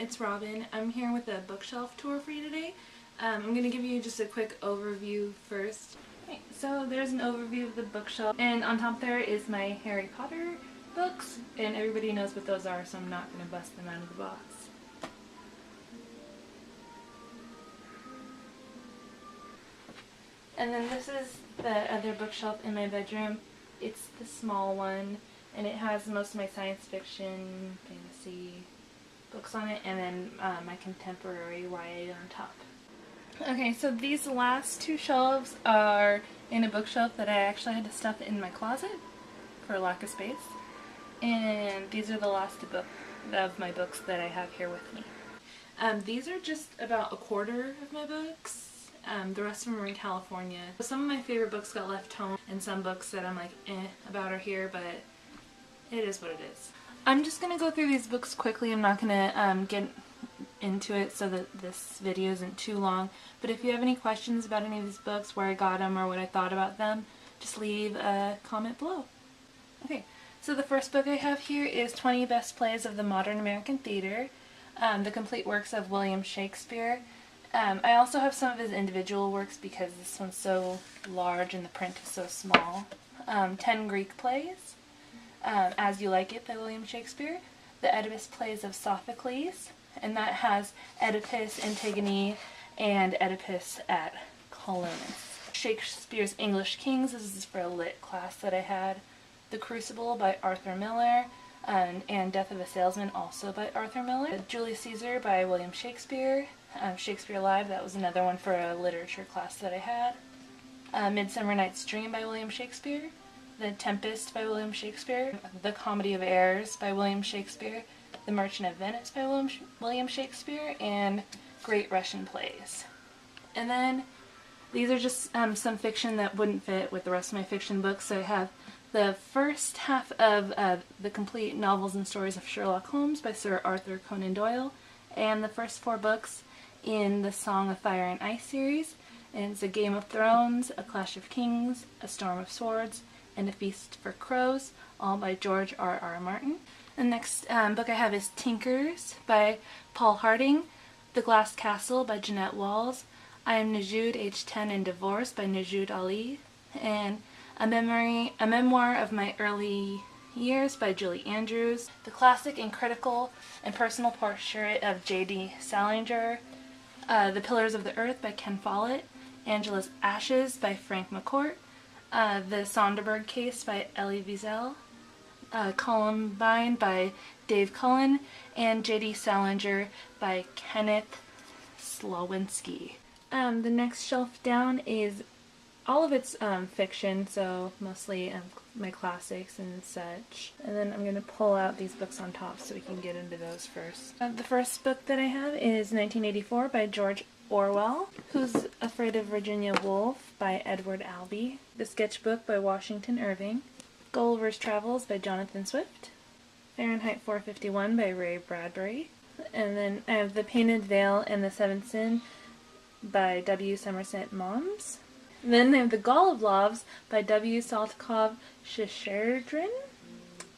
it's Robin. I'm here with a bookshelf tour for you today. I'm going to give you just a quick overview first. Okay, so there's an overview of the bookshelf, and on top there is my Harry Potter books, and everybody knows what those are, so I'm not going to bust them out of the box. And then this is the other bookshelf in my bedroom. It's the small one, and it has most of my science fiction, fantasy books on it, and then my contemporary YA on top. Okay, so these last two shelves are in a bookshelf that I actually had to stuff in my closet for lack of space. And these are the last of my books that I have here with me. These are just about a quarter of my books. The rest of them are in California. Some of my favorite books got left home, and some books that I'm like, about are here, but it is what it is. I'm just going to go through these books quickly. I'm not going to get into it so that this video isn't too long. But if you have any questions about any of these books, where I got them, or what I thought about them, just leave a comment below. Okay, so the first book I have here is 20 Best Plays of the Modern American Theater, the complete works of William Shakespeare. I also have some of his individual works because this one's so large and the print is so small. 10 Greek Plays, As You Like It by William Shakespeare, the Oedipus Plays of Sophocles, and that has Oedipus, Antigone, and Oedipus at Colonus. Shakespeare's English Kings, this is for a lit class that I had. The Crucible by Arthur Miller, and Death of a Salesman also by Arthur Miller. Julius Caesar by William Shakespeare. Shakespeare Live, that was another one for a literature class that I had. Midsummer Night's Dream by William Shakespeare. The Tempest by William Shakespeare. The Comedy of Errors by William Shakespeare. The Merchant of Venice by William Shakespeare. And Great Russian Plays. And then these are just some fiction that wouldn't fit with the rest of my fiction books. So I have the first half of the complete novels and stories of Sherlock Holmes by Sir Arthur Conan Doyle, and the first 4 books in the Song of Fire and Ice series. And it's A Game of Thrones, A Clash of Kings, A Storm of Swords, and A Feast for Crows, all by George R.R. Martin. The next book I have is Tinkers by Paul Harding, The Glass Castle by Jeanette Walls, I Am Najood, Age 10 and Divorced by Najood Ali, and A Memoir of My Early Years by Julie Andrews, The Classic and Critical and Personal Portrait of J.D. Salinger, The Pillars of the Earth by Ken Follett, Angela's Ashes by Frank McCourt, The Sonderberg Case by Elie Wiesel, Columbine by Dave Cullen, and J.D. Salinger by Kenneth Slawinski. The next shelf down is all of it's fiction, so mostly my classics and such. And then I'm going to pull out these books on top so we can get into those first. The first book that I have is 1984 by George Orwell. Who's Afraid of Virginia Woolf by Edward Albee. The Sketchbook by Washington Irving. Gulliver's Travels by Jonathan Swift. Fahrenheit 451 by Ray Bradbury. And then I have The Painted Veil and the Seventh Sin by W. Somerset Maugham. Then I have The Gall of Loves by W. Saltykov Shchedrin.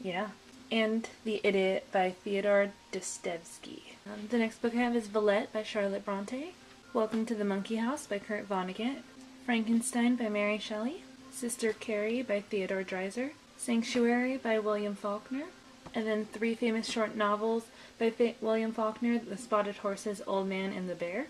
Yeah. And The Idiot by Fyodor Dostoevsky. The next book I have is Villette by Charlotte Bronte. Welcome to the Monkey House by Kurt Vonnegut. Frankenstein by Mary Shelley. Sister Carrie by Theodore Dreiser. Sanctuary by William Faulkner. And then 3 famous short novels by William Faulkner, The Spotted Horses, Old Man, and the Bear.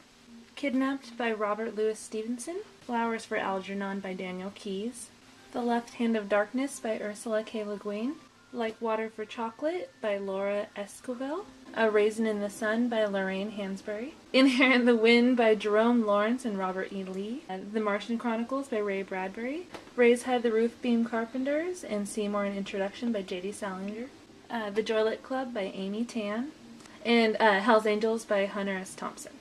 Kidnapped by Robert Louis Stevenson. Flowers for Algernon by Daniel Keyes. The Left Hand of Darkness by Ursula K. Le Guin. Like Water for Chocolate by Laura Esquivel. A Raisin in the Sun by Lorraine Hansberry. In Air and the Wind by Jerome Lawrence and Robert E. Lee. The Martian Chronicles by Ray Bradbury. Raise High the Roof Beam Carpenters and Seymour an Introduction by J.D. Salinger. The Joylet Club by Amy Tan. And Hell's Angels by Hunter S. Thompson.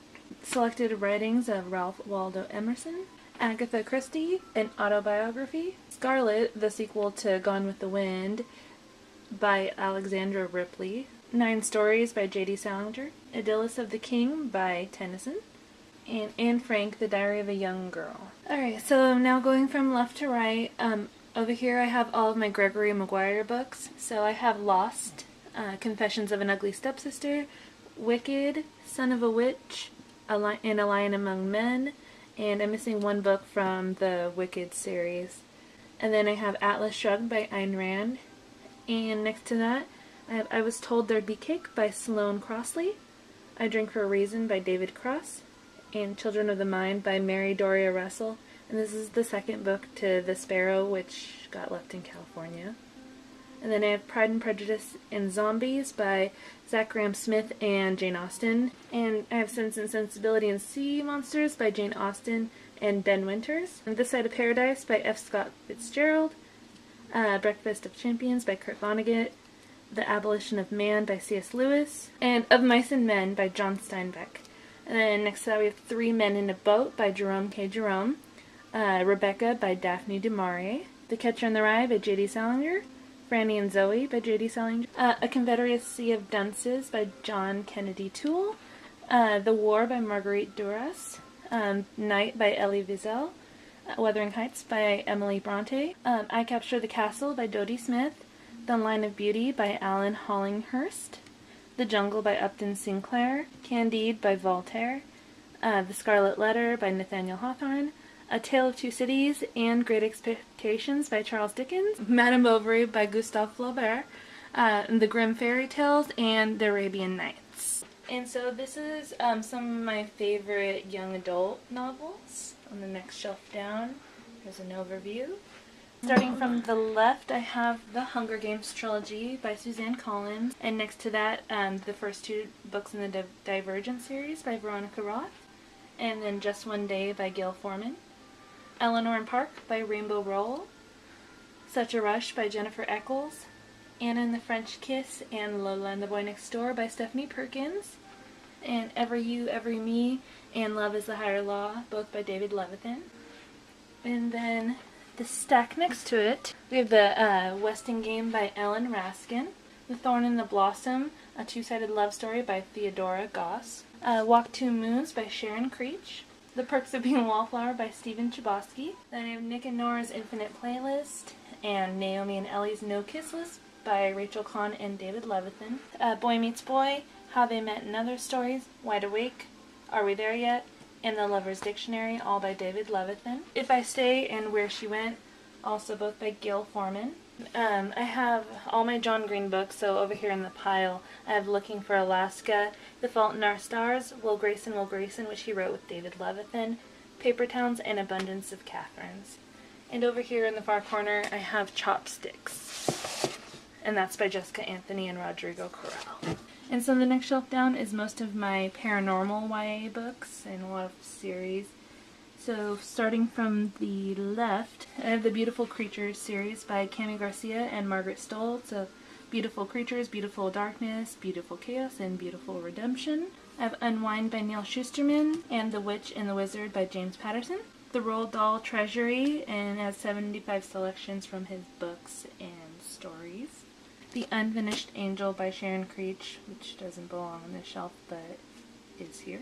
Selected writings of Ralph Waldo Emerson. Agatha Christie, an autobiography. Scarlet, the sequel to Gone with the Wind by Alexandra Ripley. 9 Stories by J.D. Salinger. Idyllis of the King by Tennyson. And Anne Frank, The Diary of a Young Girl. Alright, so now going from left to right, over here I have all of my Gregory Maguire books. So I have Lost, Confessions of an Ugly Stepsister, Wicked, Son of a Witch, and A Lion Among Men, and I'm missing one book from the Wicked series. And then I have Atlas Shrugged by Ayn Rand, and next to that I have I Was Told There'd Be Cake by Sloane Crossley, I Drink for a Reason by David Cross, and Children of the Mind by Mary Doria Russell. And this is the second book to The Sparrow, which got left in California. And then I have Pride and Prejudice and Zombies by Zach Graham-Smith and Jane Austen. And I have Sense and Sensibility and Sea Monsters by Jane Austen and Ben Winters. And This Side of Paradise by F. Scott Fitzgerald. Breakfast of Champions by Kurt Vonnegut. The Abolition of Man by C.S. Lewis. And Of Mice and Men by John Steinbeck. And then next to that we have Three Men in a Boat by Jerome K. Jerome. Rebecca by Daphne du Maurier. The Catcher in the Rye by J.D. Salinger. Franny and Zoe by J.D. Salinger. A Confederacy of Dunces by John Kennedy Toole. The War by Marguerite Duras. Night by Elie Wiesel. Wuthering Heights by Emily Bronte. I Capture the Castle by Dodie Smith. The Line of Beauty by Alan Hollinghurst. The Jungle by Upton Sinclair. Candide by Voltaire. The Scarlet Letter by Nathaniel Hawthorne. A Tale of Two Cities and Great Expectations by Charles Dickens. Madame Bovary by Gustave Flaubert. The Grimm Fairy Tales and The Arabian Nights. And so this is some of my favorite young adult novels. On the next shelf down, there's an overview. Starting from the left, I have The Hunger Games trilogy by Suzanne Collins. And next to that, the first two books in the Divergent series by Veronica Roth. And then Just One Day by Gail Forman. Eleanor and Park by Rainbow Rowell. Such a Rush by Jennifer Eccles. Anna and the French Kiss and Lola and the Boy Next Door by Stephanie Perkins. And Every You, Every Me and Love is the Higher Law, both by David Levithan. And then the stack next to it, we have the Westing Game by Ellen Raskin. The Thorn and the Blossom, a two-sided love story by Theodora Goss. Walk Two Moons by Sharon Creech. The Perks of Being a Wallflower by Stephen Chbosky. Then I have Nick and Nora's Infinite Playlist and Naomi and Ellie's No Kiss List by Rachel Kahn and David Levithan. Boy Meets Boy, How They Met and Other Stories, Wide Awake, Are We There Yet, and The Lover's Dictionary, all by David Levithan. If I Stay and Where She Went, also both by Gail Forman. I have all my John Green books, so over here in the pile I have Looking for Alaska, The Fault in Our Stars, Will Grayson, which he wrote with David Levithan, Paper Towns, and Abundance of Catherines. And over here in the far corner I have Chopsticks, and that's by Jessica Anthony and Rodrigo Corral. And so the next shelf down is most of my paranormal YA books and a lot of series. So starting from the left, I have the Beautiful Creatures series by Cami Garcia and Margaret Stoll. So Beautiful Creatures, Beautiful Darkness, Beautiful Chaos, and Beautiful Redemption. I have Unwind by Neil Shusterman and The Witch and the Wizard by James Patterson. The Roald Dahl Treasury, and has 75 selections from his books and stories. The Unfinished Angel by Sharon Creech, which doesn't belong on the shelf but is here.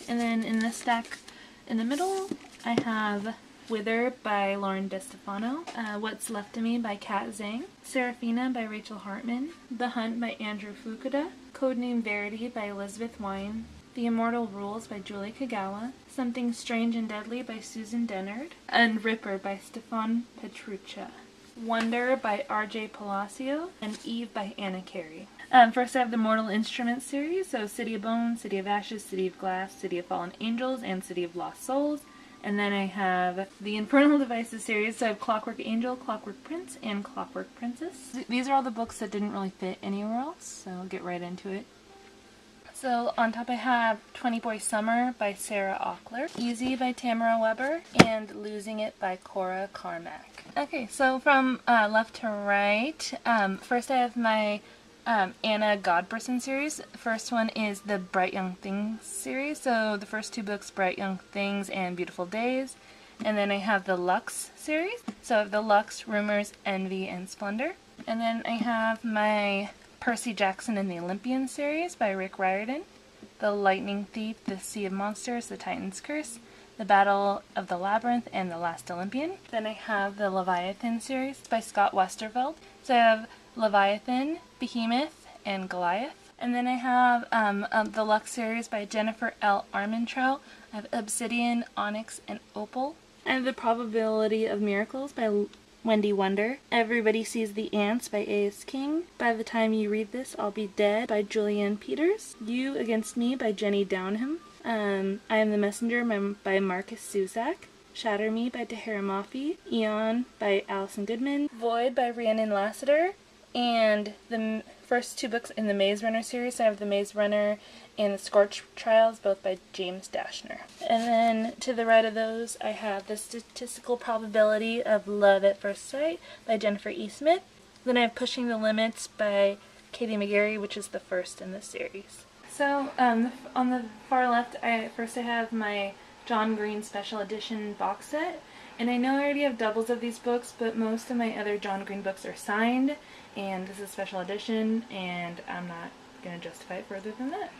And then in this stack in the middle, I have Wither by Lauren DeStefano, What's Left of Me by Kat Zhang, Serafina by Rachel Hartman, The Hunt by Andrew Fukuda, Codename Verity by Elizabeth Wine, The Immortal Rules by Julie Kagawa, Something Strange and Deadly by Susan Dennard, and Ripper by Stefan Petruccia. Wonder by R.J. Palacio, and Eve by Anna Carey. First I have the Mortal Instruments series, so City of Bones, City of Ashes, City of Glass, City of Fallen Angels, and City of Lost Souls. And then I have the Infernal Devices series, so I have Clockwork Angel, Clockwork Prince, and Clockwork Princess. These are all the books that didn't really fit anywhere else, so I'll get right into it. So on top I have 20 Boy Summer by Sarah Auckler, Easy by Tamara Weber, and Losing It by Cora Carmack. Okay, so from left to right, first I have my Anna Godberson series. First one is the Bright Young Things series, so the first two books, Bright Young Things and Beautiful Days. And then I have the Lux series, so I have the Lux, Rumors, Envy, and Splendor. And then I have my Percy Jackson and the Olympian series by Rick Riordan, The Lightning Thief, The Sea of Monsters, The Titan's Curse, The Battle of the Labyrinth, and The Last Olympian. Then I have the Leviathan series by Scott Westerveld. So I have Leviathan, Behemoth, and Goliath. And then I have the Lux series by Jennifer L. Armentrout. I have Obsidian, Onyx, and Opal. I have The Probability of Miracles by Wendy Wonder. Everybody Sees the Ants by A.S. King. By the Time You Read This, I'll Be Dead by Julianne Peters. You Against Me by Jenny Downham. I Am the Messenger by Marcus Zusak. Shatter Me by Tahira Mafi. Eon by Alison Goodman. Void by Rhiannon Lassiter. And the first 2 books in the Maze Runner series. I have The Maze Runner and The Scorch Trials, both by James Dashner. And then to the right of those, I have The Statistical Probability of Love at First Sight by Jennifer E. Smith. Then I have Pushing the Limits by Katie McGarry, which is the first in the series. So on the far left, I have my John Green Special Edition box set. And I know I already have doubles of these books, but most of my other John Green books are signed, and this is special edition, and I'm not going to justify it further than that.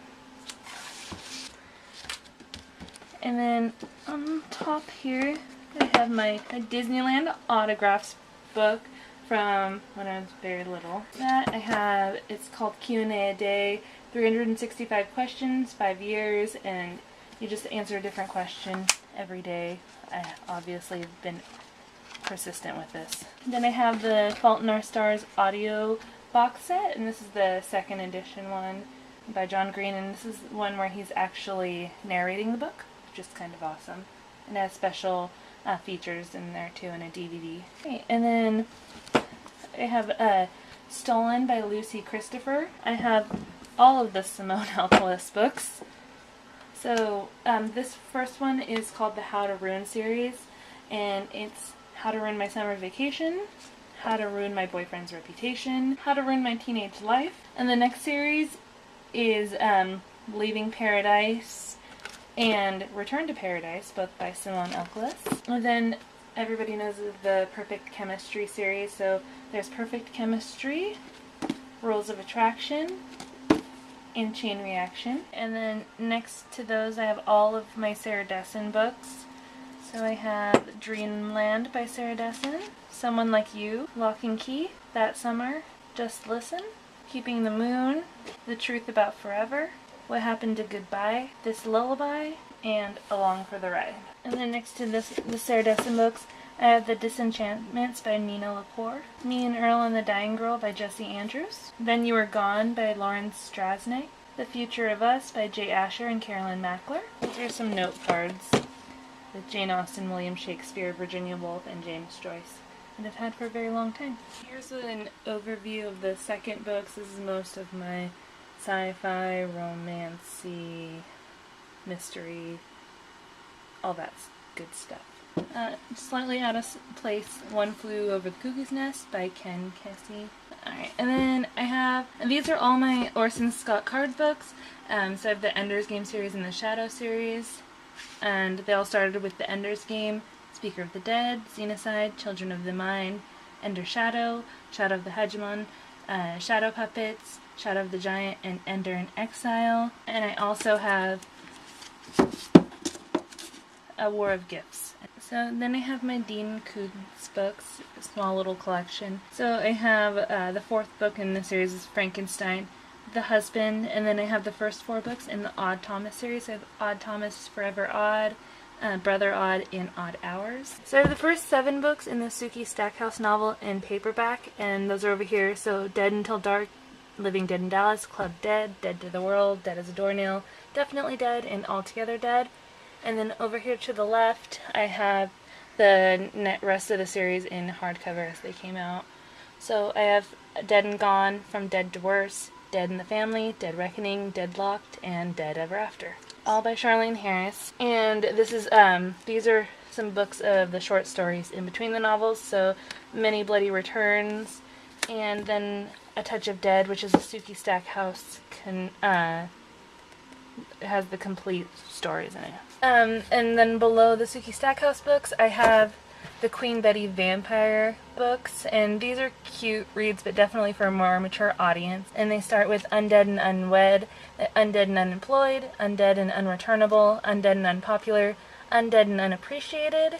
And then on top here, I have my Disneyland Autographs book from when I was very little. That I have, it's called Q&A a Day, 365 questions, 5 years, and you just answer a different question every day. I obviously have been persistent with this. Then I have the Fault in Our Stars audio box set, and this is the second edition one by John Green, and this is one where he's actually narrating the book, which is kind of awesome. And it has special features in there too, and a DVD. Okay, and then I have Stolen by Lucy Christopher. I have all of the Simone Alcalis books. So this first one is called the How to Ruin series, and it's How to Ruin My Summer Vacation, How to Ruin My Boyfriend's Reputation, How to Ruin My Teenage Life, and the next series is Leaving Paradise and Return to Paradise, both by Simone Alcalis. And then everybody knows the Perfect Chemistry series, so there's Perfect Chemistry, Rules of Attraction, and Chain Reaction. And then next to those I have all of my Sarah Dessen books. So I have Dreamland by Sarah Dessen, Someone Like You, Lock and Key, That Summer, Just Listen, Keeping the Moon, The Truth About Forever, What Happened to Goodbye, This Lullaby, and Along for the Ride. And then next to the Sarah Dessen books, I have The Disenchantments by Nina Lepore, Me and Earl and the Dying Girl by Jesse Andrews, Then You Were Gone by Lawrence Strasnick, The Future of Us by Jay Asher and Carolyn Mackler. These are some note cards with Jane Austen, William Shakespeare, Virginia Woolf, and James Joyce, and I've had for a very long time. Here's an overview of the second books. This is most of my sci-fi, romance-y, mystery, all that good stuff. Slightly out of place, One Flew Over the Cuckoo's Nest by Ken Kesey. Alright, and then I have, and these are all my Orson Scott Card books. So I have the Ender's Game series and the Shadow series, and they all started with the Ender's Game, Speaker of the Dead, Xenocide, Children of the Mind, Ender Shadow, Shadow of the Hegemon, Shadow Puppets, Shadow of the Giant, and Ender in Exile. And I also have A War of Gifts. So then I have my Dean Koontz books, a small little collection. So I have the fourth book in the series is Frankenstein, The Husband, and then I have the first 4 books in the Odd Thomas series. I have Odd Thomas, Forever Odd, Brother Odd, and Odd Hours. So I have the first 7 books in the Sookie Stackhouse novel in paperback, and those are over here. So Dead Until Dark, Living Dead in Dallas, Club Dead, Dead to the World, Dead as a Doornail, Definitely Dead, and Altogether Dead. And then over here to the left, I have the rest of the series in hardcover as they came out. So I have Dead and Gone, From Dead to Worse, Dead in the Family, Dead Reckoning, Deadlocked, and Dead Ever After. All by Charlene Harris. And this is these are some books of the short stories in between the novels. So Many Bloody Returns, and then A Touch of Dead, which is a Sookie Stackhouse it has the complete stories in it. And then below the Sookie Stackhouse books, I have the Queen Betty Vampire books, and these are cute reads, but definitely for a more mature audience. And they start with Undead and Unwed, Undead and Unemployed, Undead and Unreturnable, Undead and Unpopular, Undead and Unappreciated,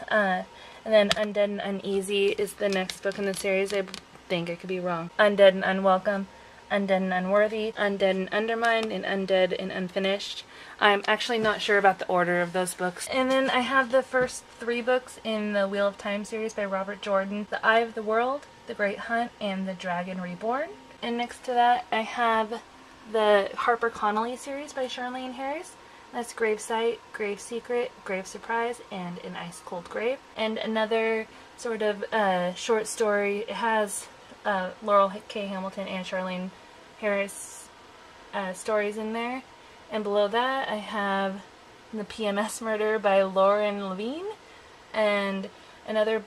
and then Undead and Uneasy is the next book in the series. I think I could be wrong. Undead and Unwelcome, Undead and Unworthy, Undead and Undermined, and Undead and Unfinished. I'm actually not sure about the order of those books. And then I have the first 3 books in the Wheel of Time series by Robert Jordan, The Eye of the World, The Great Hunt, and The Dragon Reborn. And next to that, I have the Harper Connolly series by Charlene Harris. That's Gravesite, Grave Secret, Grave Surprise, and An Ice Cold Grave. And another sort of short story. It has Laurel K. Hamilton and Charlene Harris stories in there. And below that, I have The PMS Murder by Lauren Levine, and another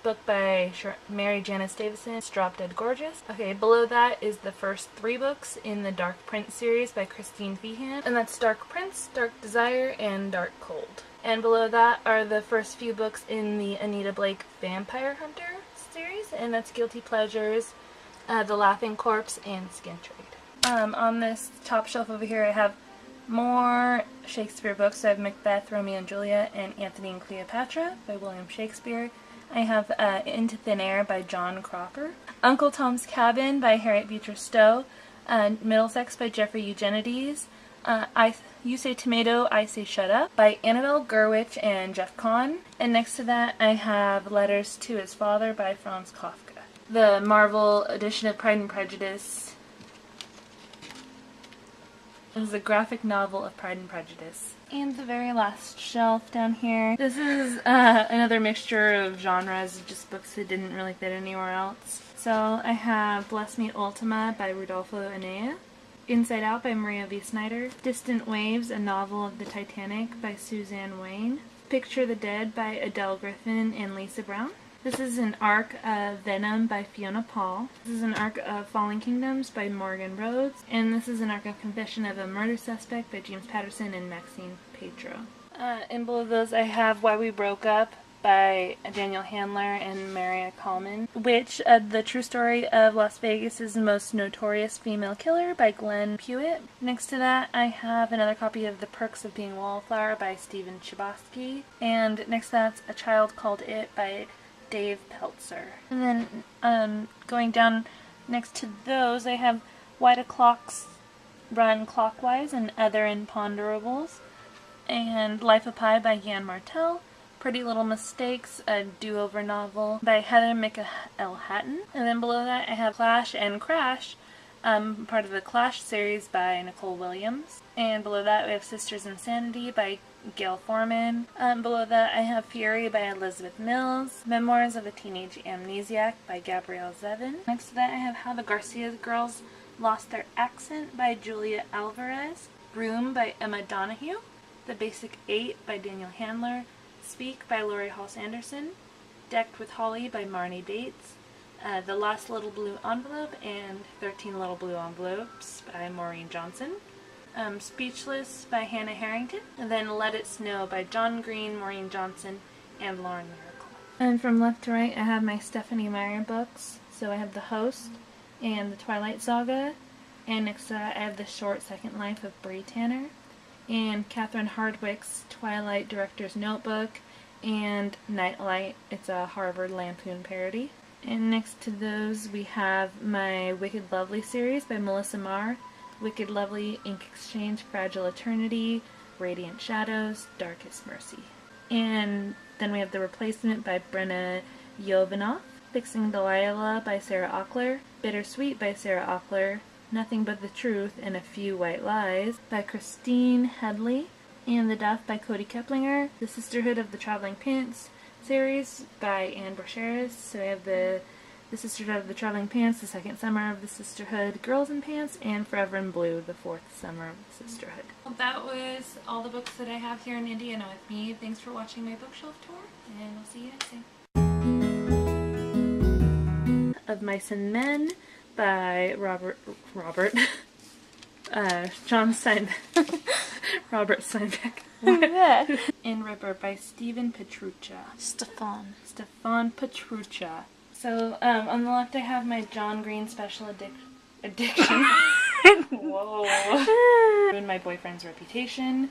book by Mary Janice Davison, Drop Dead Gorgeous. Okay, below that is the first 3 books in the Dark Prince series by Christine Feehan, and that's Dark Prince, Dark Desire, and Dark Cold. And below that are the first few books in the Anita Blake Vampire Hunter series, and that's Guilty Pleasures, The Laughing Corpse, and Skin Trade. On this top shelf over here I have more Shakespeare books. I have Macbeth, Romeo and Juliet, and Antony and Cleopatra by William Shakespeare. I have Into Thin Air by John Cropper, Uncle Tom's Cabin by Harriet Beecher Stowe, Middlesex by Jeffrey Eugenides, You Say Tomato, I Say Shut Up by Annabelle Gurwitch and Jeff Kahn. And next to that I have Letters to His Father by Franz Kafka. The Marvel edition of Pride and Prejudice. This is a graphic novel of Pride and Prejudice. And the very last shelf down here. This is another mixture of genres, just books that didn't really fit anywhere else. So I have Bless Me Ultima by Rudolfo Anaya, Inside Out by Maria V. Snyder, Distant Waves, a novel of the Titanic by Suzanne Wayne, Picture the Dead by Adele Griffin and Lisa Brown. This is an arc of Venom by Fiona Paul. This is an arc of Falling Kingdoms by Morgan Rhodes. And this is an arc of Confession of a Murder Suspect by James Patterson and Maxine Petro. And below those I have Why We Broke Up by Daniel Handler and Maria Kalman, which the true story of Las Vegas' most notorious female killer by Glenn Pewitt. Next to that I have another copy of The Perks of Being a Wallflower by Stephen Chbosky. And next to that's A Child Called It by Dave Peltzer. And then going down next to those I have Why Do Clocks Run Clockwise and Other Imponderables, and Life of Pi by Jan Martel, Pretty Little Mistakes, a do-over novel by Heather McEl Hatton. And then below that I have Clash and Crash, part of the Clash series by Nicole Williams. And below that we have Sisters Insanity by Gail Foreman. Below that I have Fury by Elizabeth Mills, Memoirs of a Teenage Amnesiac by Gabrielle Zevin. Next to that I have How the Garcia Girls Lost Their Accent by Julia Alvarez, Room by Emma Donahue, The Basic 8 by Daniel Handler, Speak by Laurie Halse Anderson, Decked with Holly by Marnie Bates, The Last Little Blue Envelope and 13 Little Blue Envelopes by Maureen Johnson, Speechless by Hannah Harrington, and then Let It Snow by John Green, Maureen Johnson, and Lauren Miracle. And from left to right I have my Stephanie Meyer books. So I have The Host and The Twilight Saga, and next to that I have The Short Second Life of Bree Tanner, and Catherine Hardwicke's Twilight Director's Notebook, and Nightlight. It's a Harvard Lampoon parody. And next to those we have my Wicked Lovely series by Melissa Marr, Wicked Lovely, Ink Exchange, Fragile Eternity, Radiant Shadows, Darkest Mercy. And then we have The Replacement by Brenna Jovanoff, Fixing Delilah by Sarah Auckler, Bittersweet by Sarah Auckler, Nothing But the Truth and a Few White Lies by Christine Headley, and The Duff by Cody Keplinger, The Sisterhood of the Traveling Pants series by Anne Borcheris. So we have the Sisterhood of the Traveling Pants, The Second Summer of the Sisterhood, Girls in Pants, and Forever in Blue, The Fourth Summer of the Sisterhood. Well, that was all the books that I have here in Indiana with me. Thanks for watching my bookshelf tour, and I'll see you next time. Of Mice and Men by John Steinbeck. Robert Steinbeck. And Ripper by Stephen Petruccia. Stefan Petruccia. So, on the left I have my John Green Special Addiction. Whoa. Ruined My Boyfriend's Reputation.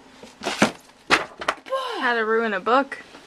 How to Ruin a Book.